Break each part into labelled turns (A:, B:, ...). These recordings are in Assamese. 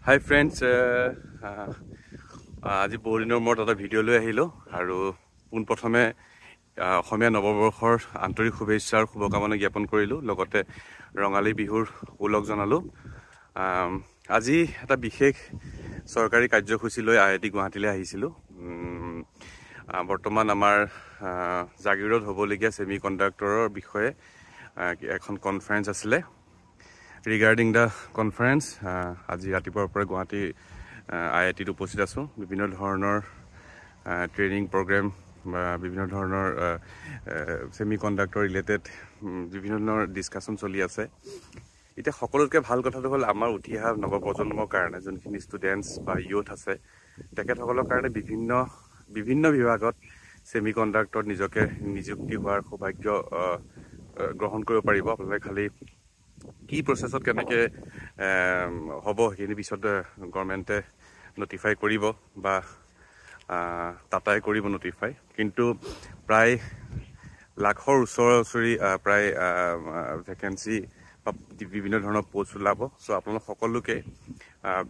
A: Hi friends, আজি বহুদিনৰ মূৰত এটা ভিডিঅ' লৈ আহিলোঁ আৰু পোনপ্ৰথমে অসমীয়া নৱবৰ্ষৰ আন্তৰিক শুভেচ্ছা আৰু শুভকামনা জ্ঞাপন কৰিলোঁ, লগতে ৰঙালী বিহুৰ ওলগ জনালোঁ। আজি এটা বিশেষ চৰকাৰী কাৰ্যসূচী লৈ IIT গুৱাহাটীলৈ আহিছিলোঁ। বৰ্তমান আমাৰ জাগিৰোডত হ'বলগীয়া ছেমি কণ্ডাক্টৰৰ বিষয়ে এখন কনফাৰেঞ্চ আছিলে। ৰিগাৰ্ডিং দ্য কনফাৰেঞ্চ আজি ৰাতিপুৱাৰ পৰা গুৱাহাটী IITত উপস্থিত আছোঁ। বিভিন্ন ধৰণৰ ট্ৰেইনিং প্ৰগ্ৰেম বা বিভিন্ন ধৰণৰ ছেমি কণ্ডাক্টৰ ৰিলেটেড বিভিন্ন ধৰণৰ ডিছকাশ্যন চলি আছে। এতিয়া সকলোতকৈ ভাল কথাটো হ'ল আমাৰ উঠি অহা নৱপ্ৰজন্মৰ কাৰণে যোনখিনি ষ্টুডেণ্টছ বা ইউথ আছে তেখেতসকলৰ কাৰণে বিভিন্ন বিভাগত ছেমি কণ্ডাক্টৰত নিজকে নিযুক্তি হোৱাৰ সৌভাগ্য গ্ৰহণ কৰিব পাৰিব। আপোনালোকে খালি কি প্ৰচেছত কেনেকৈ হ'ব সেইখিনি পিছত গভৰ্ণমেণ্টে নটিফাই কৰিব বা টাটাই কৰিব নটিফাই, কিন্তু প্ৰায় লাখৰ ওচৰি প্ৰায় ভেকেঞ্চি বা বিভিন্ন ধৰণৰ পোষ্ট ওলাব। চ' আপোনালোক সকলোকে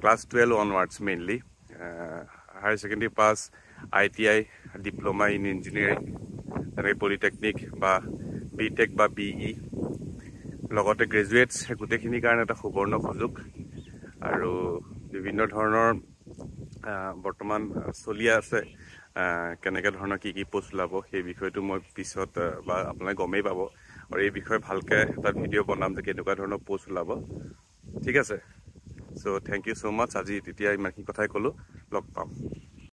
A: class 12 onwards mainly higher secondary pass, ITI, diploma in engineering, তেনেকৈ পলিটেকনিক বা BTech বা BE, লগতে গ্ৰেজুৱেটছ, গোটেইখিনিৰ কাৰণে এটা সুবৰ্ণ সুযোগ। আৰু বিভিন্ন ধৰণৰ বৰ্তমান চলি আছে কেনেকৈ ধৰণৰ কি পোষ্ট ওলাব সেই বিষয়টো মই পিছত বা আপোনালোকে গমেই পাব, আৰু এই বিষয়ে ভালকৈ এটা ভিডিঅ' বনাম যে কেনেকুৱা ধৰণৰ পোষ্ট ওলাব। ঠিক আছে, চ' থেংক ইউ ছ' মাছ। আজি তেতিয়া ইমানখিনি কথাই ক'লোঁ, লগ পাম।